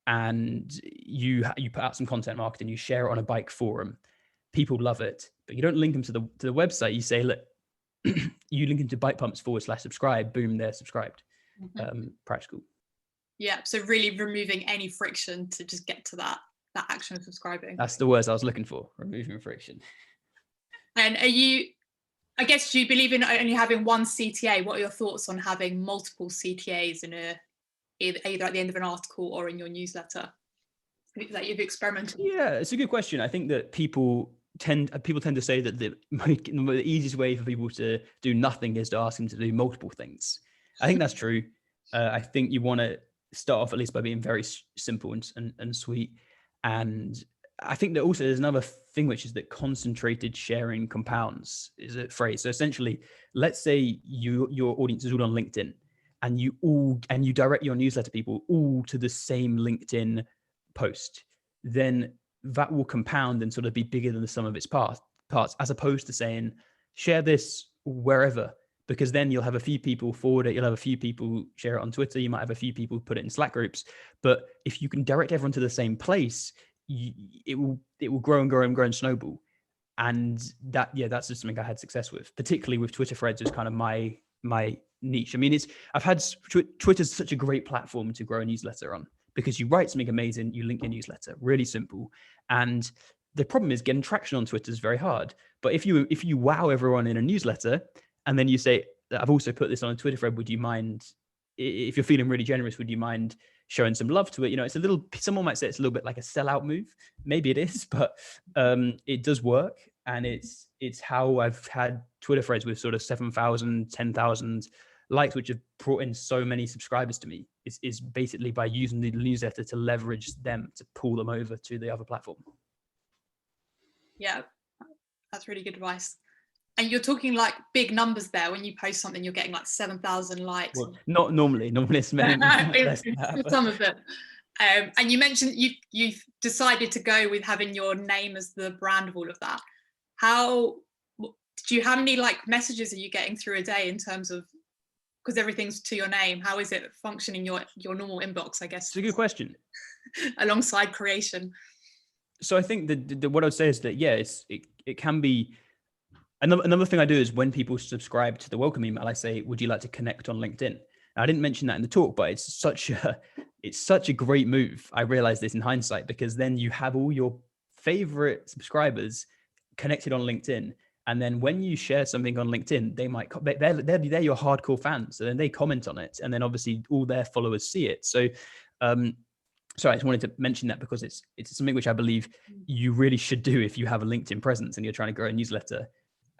and you put out some content marketing, you share it on a bike forum, people love it, but you don't link them to the website. You say, look, you link them to bike pumps /subscribe, boom, they're subscribed. Practical. Yeah, so really removing any friction to just get to that action of subscribing. That's the words I was looking for, removing friction. And I guess, do you believe in only having one CTA? What are your thoughts on having multiple CTAs in either at the end of an article or in your newsletter that you've experimented with? Yeah, it's a good question. I think that people tend to say that the easiest way for people to do nothing is to ask them to do multiple things. I think that's true. I think you want to start off at least by being very simple and sweet. And I think that also there's another thing, which is that concentrated sharing compounds is a phrase. So essentially, let's say your audience is all on LinkedIn and you direct your newsletter people all to the same LinkedIn post, then that will compound and sort of be bigger than the sum of its parts, as opposed to saying, share this wherever, because then you'll have a few people forward it, you'll have a few people share it on Twitter, you might have a few people put it in Slack groups. But if you can direct everyone to the same place, it will grow and grow and grow and snowball. And that's just something I had success with, particularly with Twitter threads is kind of my niche. I mean, Twitter's such a great platform to grow a newsletter on, because you write something amazing, you link your newsletter, really simple. And the problem is getting traction on Twitter is very hard. But if you wow everyone in a newsletter, and then you say, I've also put this on a Twitter thread, would you mind, if you're feeling really generous, would you mind showing some love to it? You know, someone might say it's a little bit like a sellout move. Maybe it is, but it does work. And it's how I've had Twitter threads with sort of 7,000, 10,000 likes, which have brought in so many subscribers to me, is basically by using the newsletter to leverage them to pull them over to the other platform. Yeah, that's really good advice. And you're talking like big numbers there. When you post something, you're getting like 7,000 likes. Well, not normally it's many less than that, some of it. And you mentioned you've decided to go with having your name as the brand of all of that. How many like messages are you getting through a day in terms of, because everything's to your name, how is it functioning your normal inbox, I guess? It's a good question. Alongside creation. So I think that what I would say is that, yeah, it can be. Another thing I do is when people subscribe to the welcome email, I say, would you like to connect on LinkedIn? Now, I didn't mention that in the talk, but it's such a great move. I realized this in hindsight, because then you have all your favorite subscribers connected on LinkedIn. And then when you share something on LinkedIn, they're your hardcore fans. So then they comment on it, and then obviously all their followers see it. So, so I just wanted to mention that, because it's something which I believe you really should do if you have a LinkedIn presence and you're trying to grow a newsletter.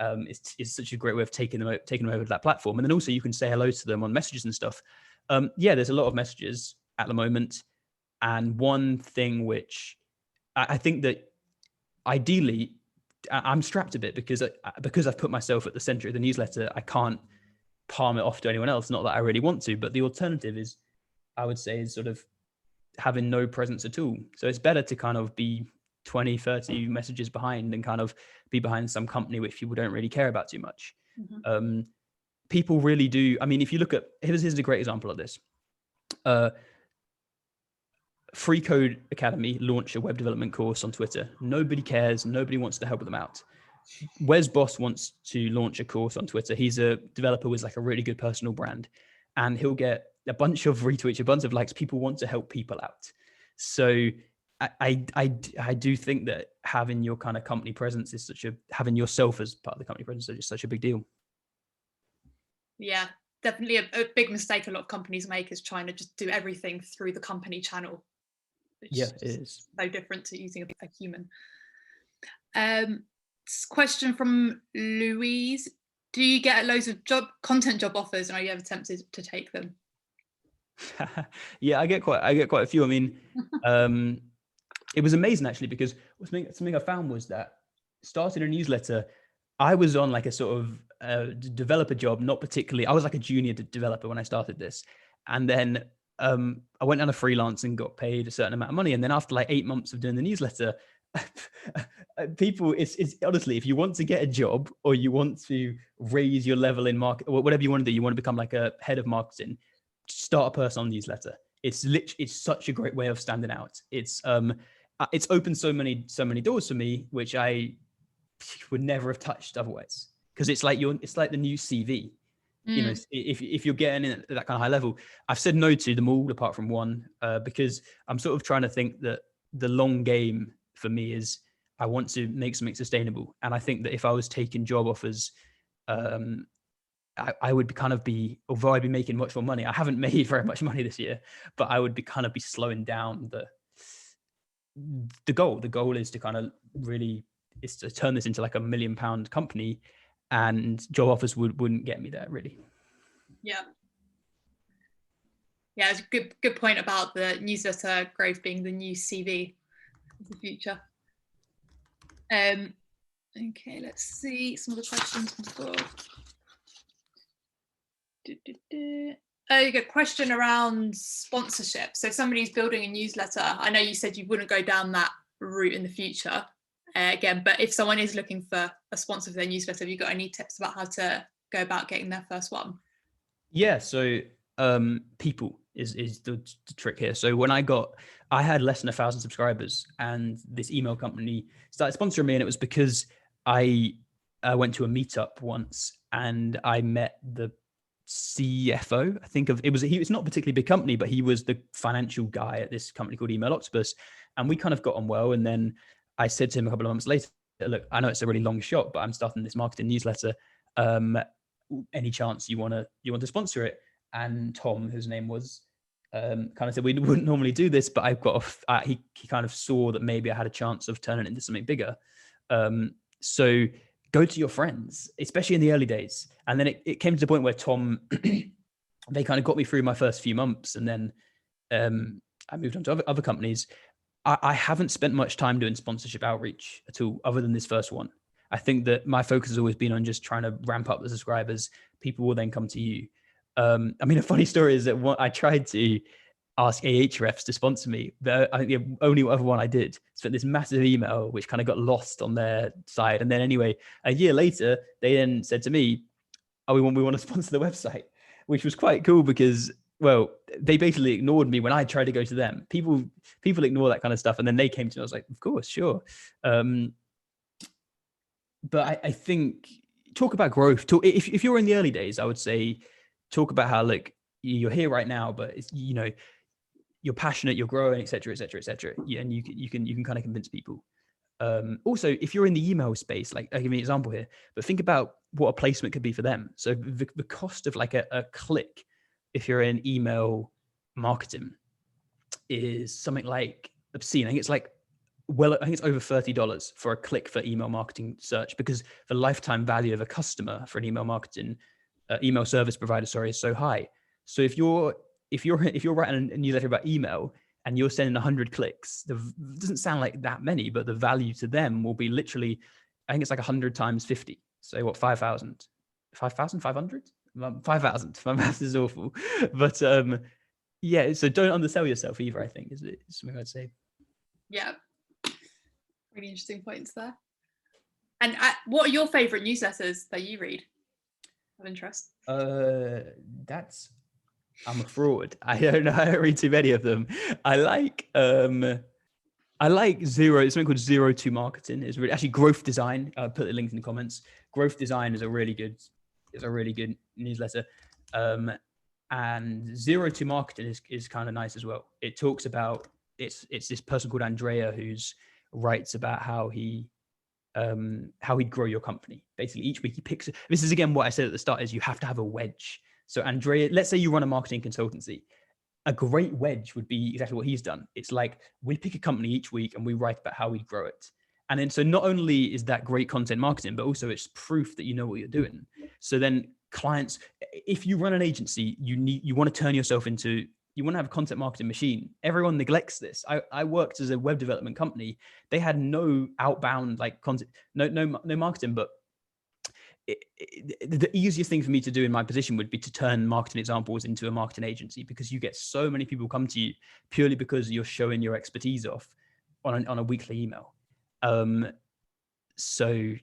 It's such a great way of taking them over to that platform. And then also you can say hello to them on messages and stuff. There's a lot of messages at the moment. And one thing which I think that ideally I'm strapped a bit, because I've put myself at the center of the newsletter, I can't palm it off to anyone else. Not that I really want to, but the alternative is, I would say, is sort of having no presence at all. So it's better to kind of be 20, 30 messages behind and kind of be behind some company which people don't really care about too much. Mm-hmm. People really do. I mean, if you look at, here's a great example of this. Free Code Academy launched a web development course on Twitter. Nobody cares. Nobody wants to help them out. Wes Boss wants to launch a course on Twitter. He's a developer with like a really good personal brand, and he'll get a bunch of retweets, a bunch of likes. People want to help people out. So I do think that having your kind of company presence is having yourself as part of the company presence is just such a big deal. Yeah, definitely a big mistake a lot of companies make is trying to just do everything through the company channel. Which it is so different to using a human. Question from Louise. Do you get loads of content job offers, and are you ever tempted to take them? Yeah, I get quite a few. I mean, it was amazing actually, because something I found was that starting a newsletter, I was on like a sort of developer job, not particularly. I was like a junior developer when I started this, and then I went on a freelance and got paid a certain amount of money. And then after like 8 months of doing the newsletter, people, it's honestly, if you want to get a job or you want to raise your level in market, or whatever you want to do, you want to become like a head of marketing, start a personal newsletter. It's such a great way of standing out. It's opened so many doors for me, which I would never have touched otherwise. Because it's like the new CV. You know, if you're getting in at that kind of high level, I've said no to them all apart from one, because I'm sort of trying to think that the long game for me is I want to make something sustainable. And I think that if I was taking job offers, I would although I'd be making much more money. I haven't made very much money this year, but I would be slowing down the goal. The goal is to kind of really is to turn this into like £1 million company, and job offers wouldn't get me there really. Yeah, it's a good point about the newsletter growth being the new CV of the future. Okay, let's see some of the questions we've got. You got a question around sponsorship. So if somebody's building a newsletter, I know you said you wouldn't go down that route in the future again, but if someone is looking for a sponsor for their newsletter, have you got any tips about how to go about getting their first one? Yeah, so people is the trick here. So when I had less than 1,000 subscribers, and this email company started sponsoring me, and it was because I went to a meetup once and I met the CFO. I think it's not a particularly big company, but he was the financial guy at this company called Email Octopus, and we kind of got on well. And then I said to him a couple of months later, look, I know it's a really long shot, but I'm starting this marketing newsletter. Any chance you want to sponsor it? And Tom, whose name was, kind of said, we wouldn't normally do this, but I've got he kind of saw that maybe I had a chance of turning it into something bigger. So go to your friends, especially in the early days. And then it came to the point where Tom, they kind of got me through my first few months, and then I moved on to other companies. I haven't spent much time doing sponsorship outreach at all, other than this first one. I think that my focus has always been on just trying to ramp up the subscribers. People will then come to you. I mean, a funny story is that I tried to ask Ahrefs to sponsor me, but I think the only other one I did sent this massive email, which kind of got lost on their side. And then anyway, a year later, they then said to me, "Oh, we want to sponsor the website," which was quite cool because, well, they basically ignored me when I tried to go to them. People ignore that kind of stuff, and then they came to me. I was like, "Of course, sure." But I think talk about growth. If you're in the early days, I would say talk about how, like, you're here right now, but it's, you're passionate, you're growing, etc., etc., etc. Yeah, and you can kind of convince people. Also, if you're in the email space, like, I'll give you an example here, but think about what a placement could be for them. So the cost of like a click, if you're in email marketing, is something like obscene. I think it's over $30 for a click for email marketing search, because the lifetime value of a customer for an email marketing email service provider, is so high. So if you're writing a newsletter about email and you're sending 100 clicks, it doesn't sound like that many, but the value to them will be literally, I think it's like 100 times 50. So what, 5,000? 5,500? 5,000. My math is awful. But yeah, so don't undersell yourself either, I think, is something I'd say. Yeah. Really interesting points there. And what are your favorite newsletters that you read of interest? I'm a fraud. I don't know. I don't read too many of them. I like I like something called 02 marketing. Is really actually growth design. I'll put the link in the comments. Growth design is a really good newsletter. And 02 marketing is kind of nice as well. It talks about, it's this person called Andrea who's writes about how he'd grow your company. Basically each week he picks, this is again what I said at the start, is you have to have a wedge. So Andrea, let's say you run a marketing consultancy. A great wedge would be exactly what he's done. It's like, we pick a company each week and we write about how we'd grow it. And then, so not only is that great content marketing, but also it's proof that you know what you're doing. So then clients, if you run an agency, you want to turn yourself into, you want to have a content marketing machine. Everyone neglects this. I worked as a web development company. They had no outbound like content, no marketing, but the easiest thing for me to do in my position would be to turn marketing examples into a marketing agency, because you get so many people come to you purely because you're showing your expertise off on a weekly email. So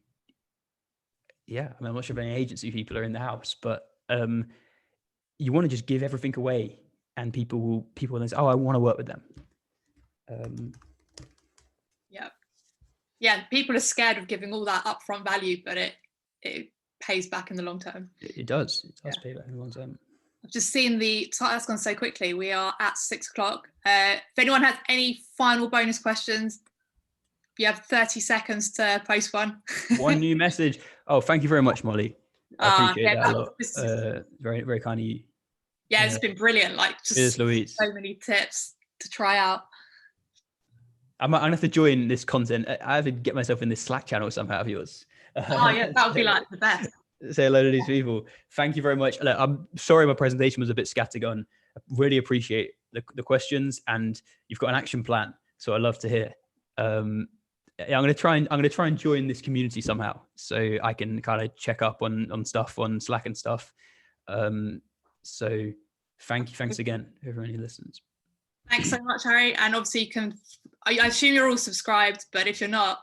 yeah, I mean, I'm not sure if any agency people are in the house, but you want to just give everything away, and people will say, oh, I want to work with them. Yeah, people are scared of giving all that upfront value, but it pays back in the long term. It does pay back in the long term. I've just seen that's gone so quickly. We are at 6 o'clock. If anyone has any final bonus questions, you have 30 seconds to post one. One new message. Oh, thank you very much, Molly. I appreciate that a lot. Very, very kind of you. Yeah, it's been brilliant. Like, just so many tips to try out. I'm gonna have to join this content. I have to get myself in this Slack channel somehow of yours. Oh yeah, that would be like the best. Say hello to these people. Thank you very much. Look, I'm sorry my presentation was a bit scattergun. I really appreciate the questions, and you've got an action plan, so I love to hear. I'm gonna try and join this community somehow, so I can kind of check up on stuff on Slack and stuff. So thanks again, everyone who listens. Thanks so much, Harry. And obviously I assume you're all subscribed, but if you're not,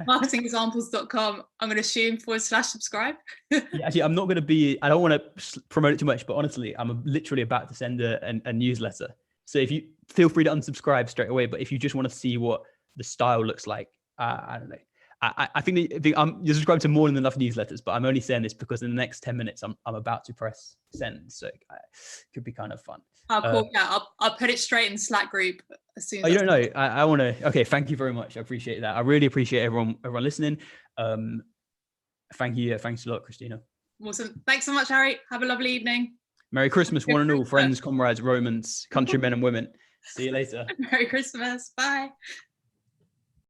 marketingexamples.com, I'm going to assume /subscribe. Yeah, actually, I'm not going to be, I don't want to promote it too much, but honestly, I'm literally about to send a newsletter. So if you feel free to unsubscribe straight away, but if you just want to see what the style looks like, I don't know. I think you're subscribed to more than enough newsletters, but I'm only saying this because in the next 10 minutes, I'm about to press send. So it could be kind of fun. Oh, cool. Yeah, I'll put it straight in the Slack group as soon as. Oh, you don't know. I want to. Okay, thank you very much. I appreciate that. I really appreciate everyone listening. Thank you. Thanks a lot, Christina. Awesome. Thanks so much, Harry. Have a lovely evening. Merry Christmas, one and all, friends, comrades, Romans, countrymen and women. See you later. Merry Christmas. Bye.